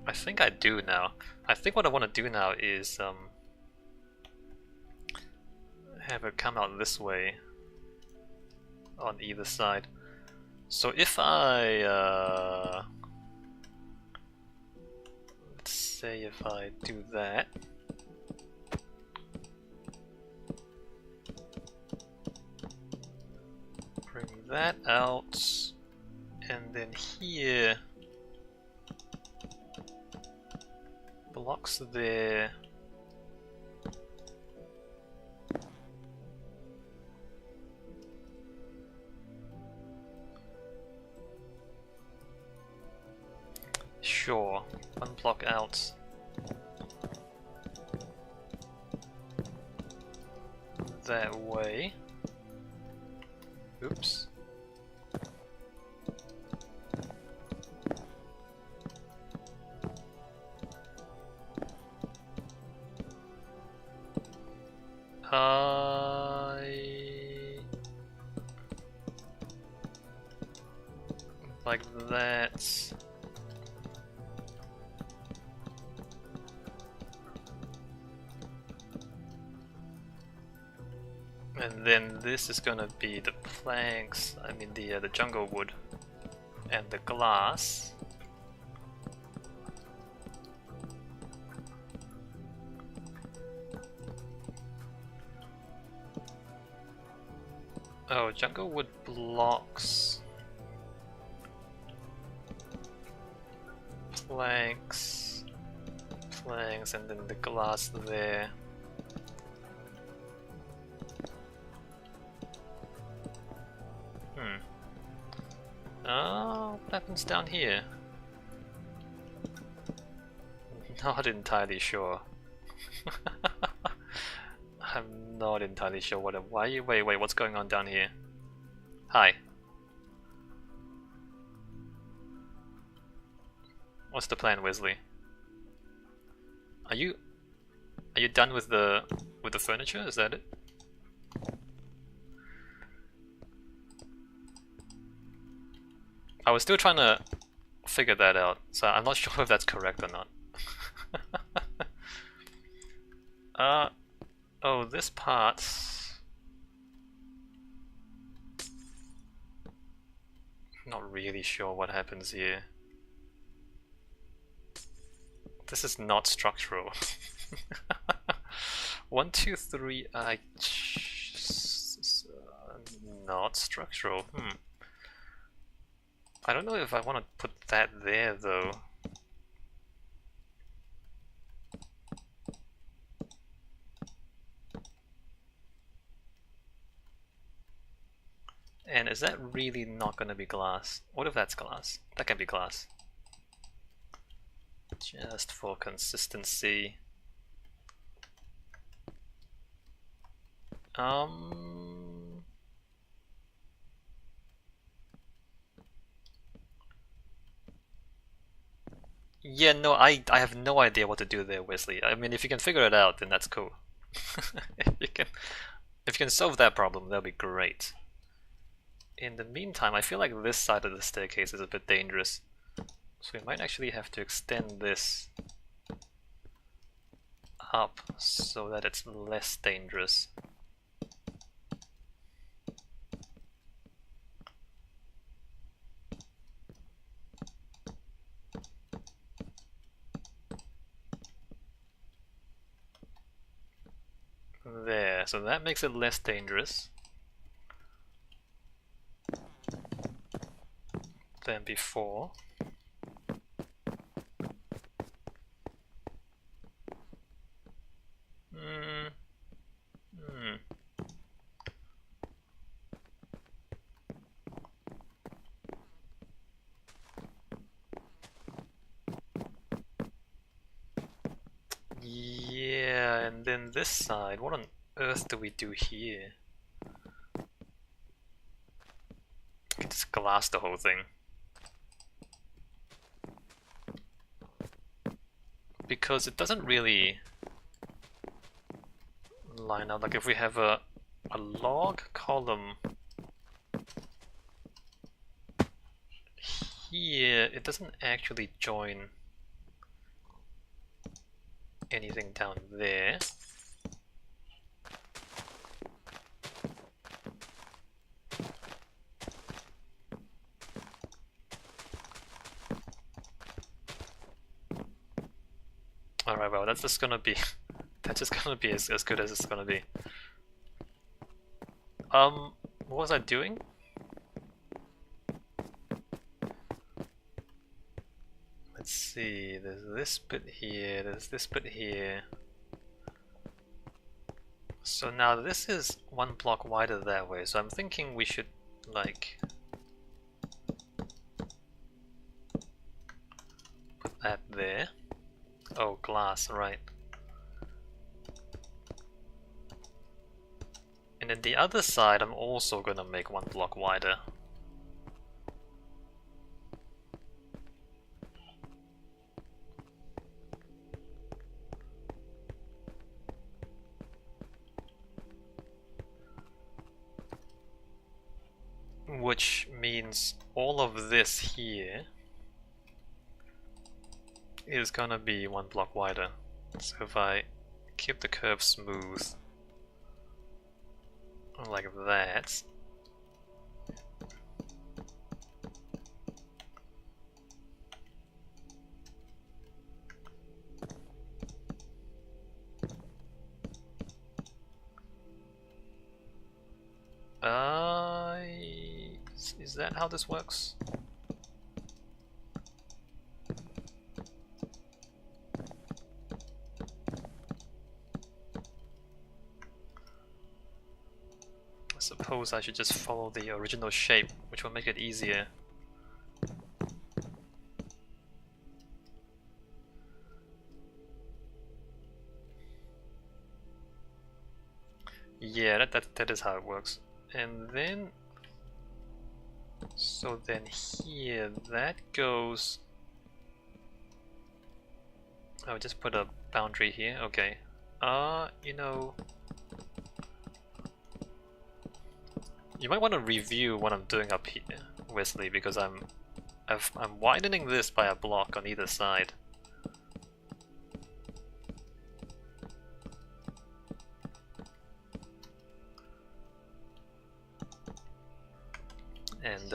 I think I do now. I think what I want to do now is have it come out this way on either side. So if I let's say if I do that, bring that out, and then here blocks there. Sure, one block out. That way. Oops. Like that. And then this is gonna be the planks, I mean the jungle wood and the glass. Oh, jungle wood blocks planks, and then the glass there. What happens down here? Not entirely sure. I'm not entirely sure why. Wait, what's going on down here? Hi. What's the plan, Wesley? Are you done with the furniture? Is that it? I was still trying to figure that out, so I'm not sure if that's correct or not. Oh, this part. Not really sure what happens here. This is not structural. 1, 2, 3. Not structural. I don't know if I want to put that there though. And is that really not going to be glass? What if that's glass? That can be glass. Just for consistency. Yeah, no, I have no idea what to do there, Wesley. I mean, if you can figure it out, then that's cool. if you can solve that problem, that'll be great. In the meantime, I feel like this side of the staircase is a bit dangerous. So we might actually have to extend this up so that it's less dangerous. There, so that makes it less dangerous than before. Yeah, and then this side, what on earth do we do here? We can just glass the whole thing. Because it doesn't really line up. Like if we have a log column here, it doesn't actually join anything down there. Alright, well, that's just gonna be that's just gonna be as good as it's gonna be. What was I doing? Let's see, there's this bit here, there's this bit here. So now this is one block wider that way, so I'm thinking we should, like, put that there. Oh, glass, right. And then the other side I'm also gonna make one block wider. Which means all of this here is gonna be one block wider. So if I keep the curve smooth like that, is that how this works? I suppose I should just follow the original shape, which will make it easier. Yeah, that is how it works. And then, so then here, that goes... Oh, just put a boundary here, okay. You know... You might want to review what I'm doing up here, Wesley, because I'm widening this by a block on either side. And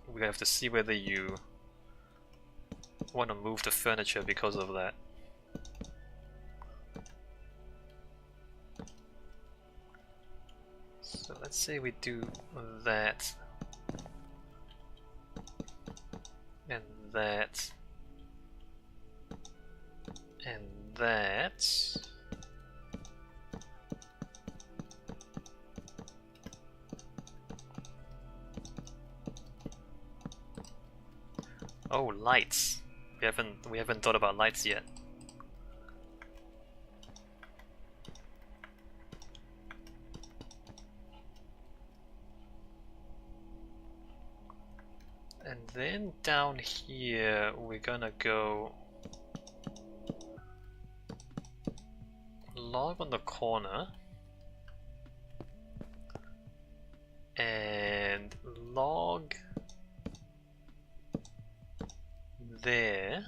we're gonna have to see whether you want to move the furniture because of that. So let's say we do that, and that, and that. Oh, lights. We haven't thought about lights yet. And then down here we're gonna go log on the corner and log there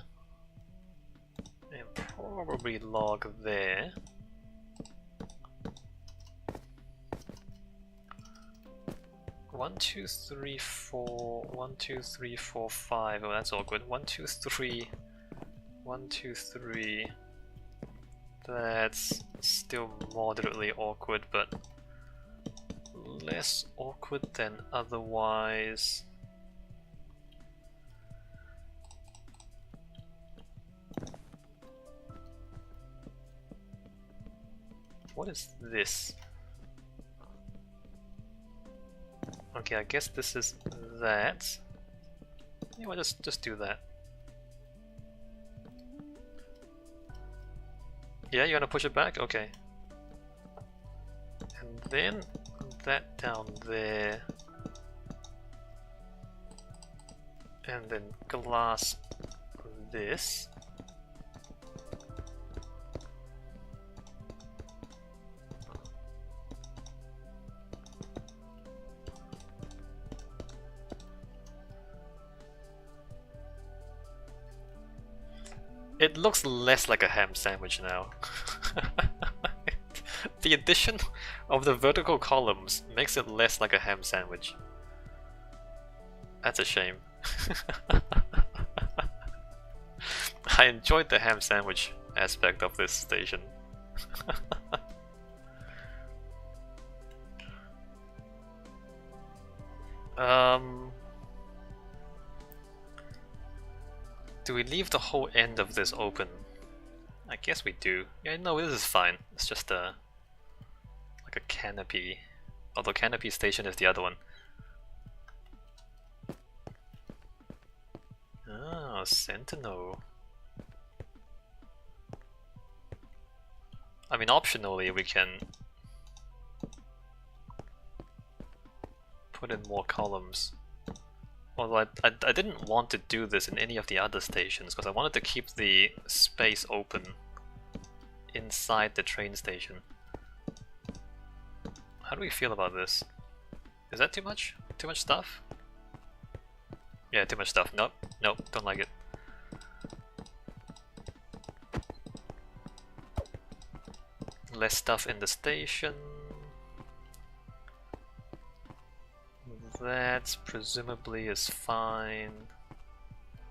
and probably log there. One, two, three, four. 1, 2, 3, 4, 5. Oh, that's all good. 1, 2, 3. 1, 2, 3. That's still moderately awkward, but less awkward than otherwise. What is this? Okay, I guess this is that. Yeah, well, just do that. Yeah, you wanna push it back? Okay. And then that down there. And then glass this. It looks less like a ham sandwich now. The addition of the vertical columns makes it less like a ham sandwich. That's a shame. I enjoyed the ham sandwich aspect of this station. Do we leave the whole end of this open? I guess we do. Yeah, no, this is fine. It's just like a canopy. Although canopy station is the other one. Oh, Sentinel. I mean, optionally we can put in more columns. Although I didn't want to do this in any of the other stations because I wanted to keep the space open inside the train station. How do we feel about this? Is that too much? Too much stuff? Yeah, too much stuff. Nope, nope, don't like it. Less stuff in the station. That presumably is fine.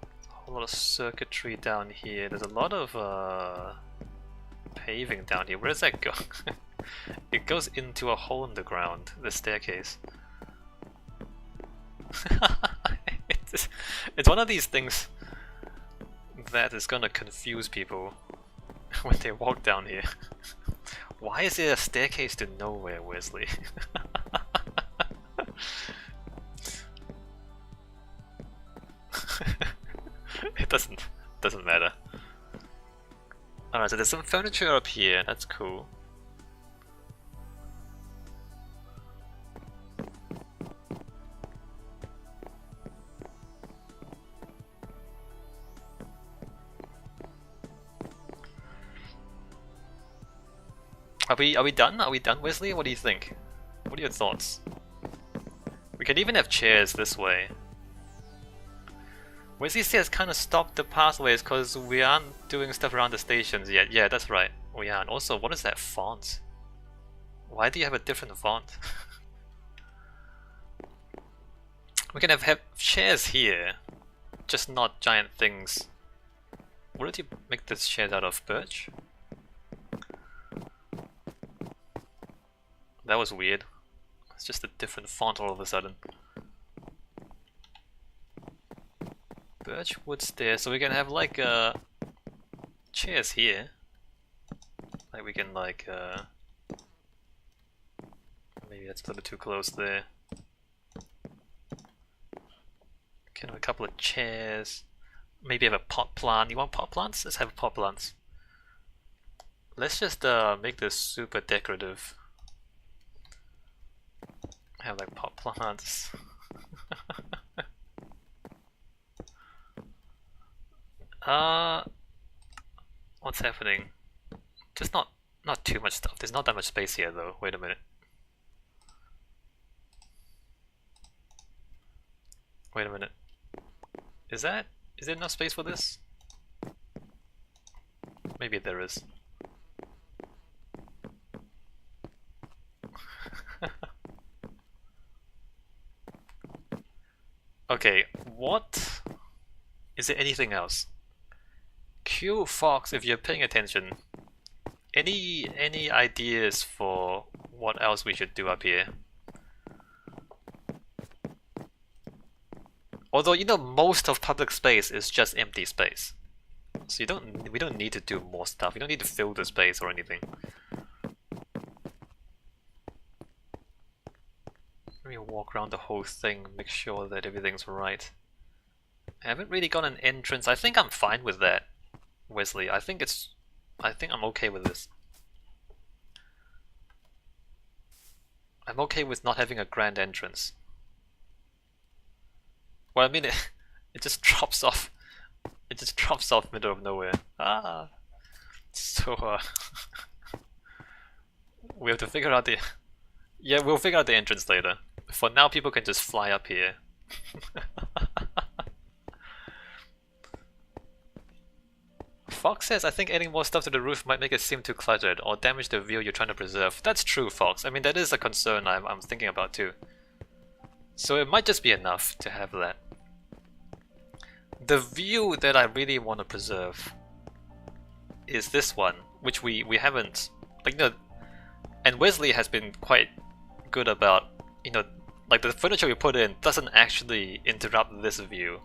A whole lot of circuitry down here. There's a lot of paving down here. Where does that go? It goes into a hole in the ground, the staircase. It's one of these things that is gonna confuse people when they walk down here. Why is there a staircase to nowhere, Wesley? It doesn't matter. Alright, so there's some furniture up here, that's cool. Are we done? Are we done, Wesley? What do you think? What are your thoughts? We can even have chairs this way. Wesley says kind of stopped the pathways because we aren't doing stuff around the stations yet. Yeah, that's right. We aren't. Also, what is that font? Why do you have a different font? We can have chairs here, just not giant things. What did you make this chairs out of? Birch? That was weird. It's just a different font all of a sudden. Birch wood stairs, so we can have like chairs here. Like we can like maybe that's a little bit too close there. Can have a couple of chairs. Maybe have a pot plant. You want pot plants? Let's have pot plants. Let's just make this super decorative. Have like pot plants. What's happening? Just not too much stuff. There's not that much space here though. Wait a minute. Wait a minute. Is there enough space for this? Maybe there is. Okay, what? Is there anything else? Q Fox, if you're paying attention, any ideas for what else we should do up here? Although you know most of public space is just empty space, so we don't need to do more stuff. We don't need to fill the space or anything. Let me walk around the whole thing, make sure that everything's right. I haven't really got an entrance. I think I'm fine with that, Wesley. I think I'm okay with this. I'm okay with not having a grand entrance. Well, I mean, it just drops off. It just drops off middle of nowhere. Ah, so we have to figure out the. Yeah, we'll figure out the entrance later. For now, people can just fly up here. Fox says, I think adding more stuff to the roof might make it seem too cluttered or damage the view you're trying to preserve. That's true, Fox. I mean, that is a concern I'm thinking about too. So it might just be enough to have that. The view that I really want to preserve is this one, which we haven't, like, you know, and Wesley has been quite good about, you know, like the furniture we put in doesn't actually interrupt this view.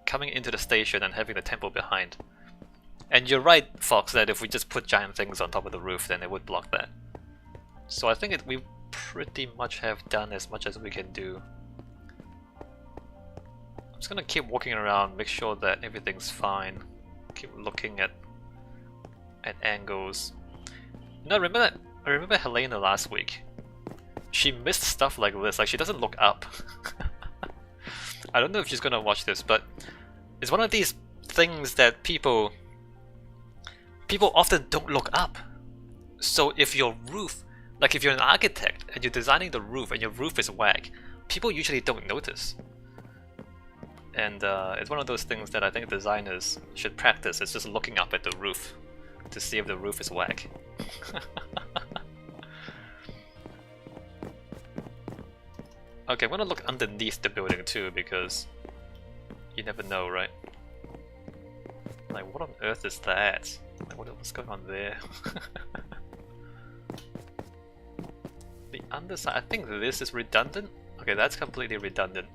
Coming into the station and having the temple behind. And you're right, Fox, that if we just put giant things on top of the roof, then it would block that. So I think we pretty much have done as much as we can do. I'm just gonna keep walking around, make sure that everything's fine. Keep looking at angles. No, I remember Helena last week. She missed stuff like this, like she doesn't look up. I don't know if she's gonna watch this, but it's one of these things that people often don't look up. So if your roof, like if you're an architect and you're designing the roof and your roof is whack, people usually don't notice. And it's one of those things that I think designers should practice. It's just looking up at the roof to see if the roof is whack. Okay, I'm gonna look underneath the building too, because you never know, right? Like, what on earth is that? Like, what's going on there? The underside, I think this is redundant. Okay, that's completely redundant.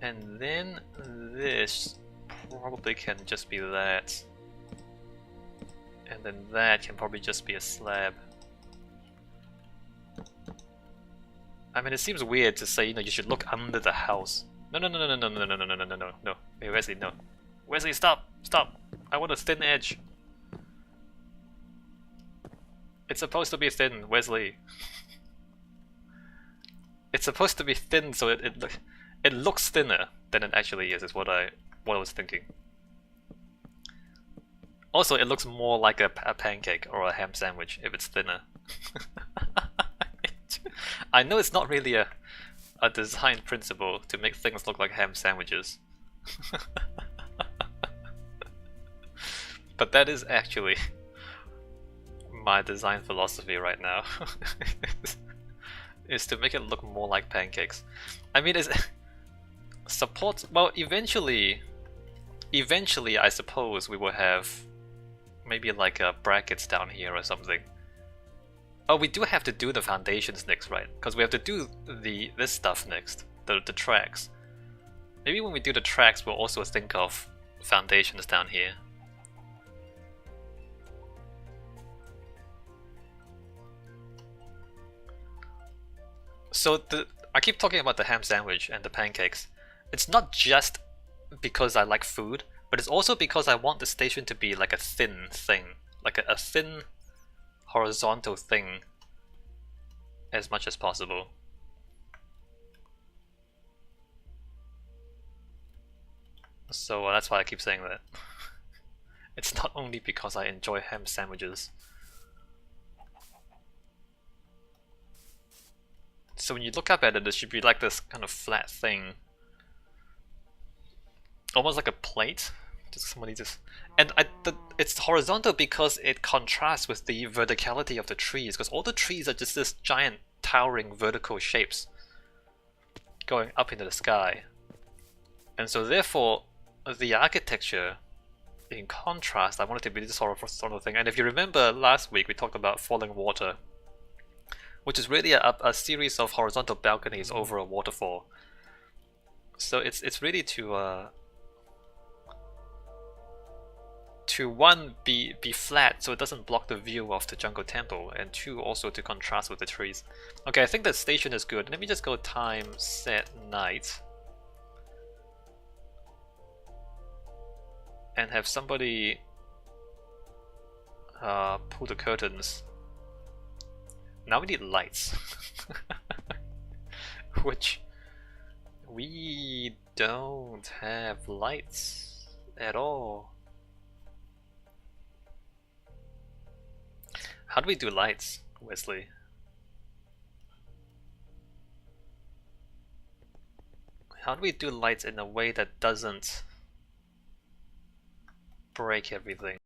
And then this probably can just be that. And then that can probably just be a slab. I mean, it seems weird to say, you know, you should look under the house. No. Hey, Wesley, no. Wesley, stop! Stop! I want a thin edge. It's supposed to be thin, Wesley. It's supposed to be thin, so it looks thinner than it actually is what I was thinking. Also, it looks more like a pancake or a ham sandwich if it's thinner. I know it's not really a design principle to make things look like ham sandwiches. But that is actually my design philosophy right now. Is to make it look more like pancakes. I mean, it's support. Well, eventually I suppose we will have maybe like brackets down here or something. Oh, we do have to do the foundations next, right? Because we have to do this stuff next, the tracks. Maybe when we do the tracks, we'll also think of foundations down here. So I keep talking about the ham sandwich and the pancakes. It's not just because I like food, but it's also because I want the station to be like a thin thing, like a thin horizontal thing as much as possible. So that's why I keep saying that. It's not only because I enjoy ham sandwiches. So when you look up at it, it should be like this kind of flat thing. Almost like a plate. And it's horizontal because it contrasts with the verticality of the trees, because all the trees are just this giant towering vertical shapes going up into the sky. And so therefore, the architecture, in contrast, I want it to be this sort of thing. And if you remember last week, we talked about falling water, which is really a series of horizontal balconies over a waterfall. So it's really to one, be flat so it doesn't block the view of the jungle temple, and two, also to contrast with the trees. Okay, I think the station is good. Let me just go time, set, night. And have somebody pull the curtains. Now we need lights. Which we don't have lights at all. How do we do lights, Wesley? How do we do lights in a way that doesn't break everything.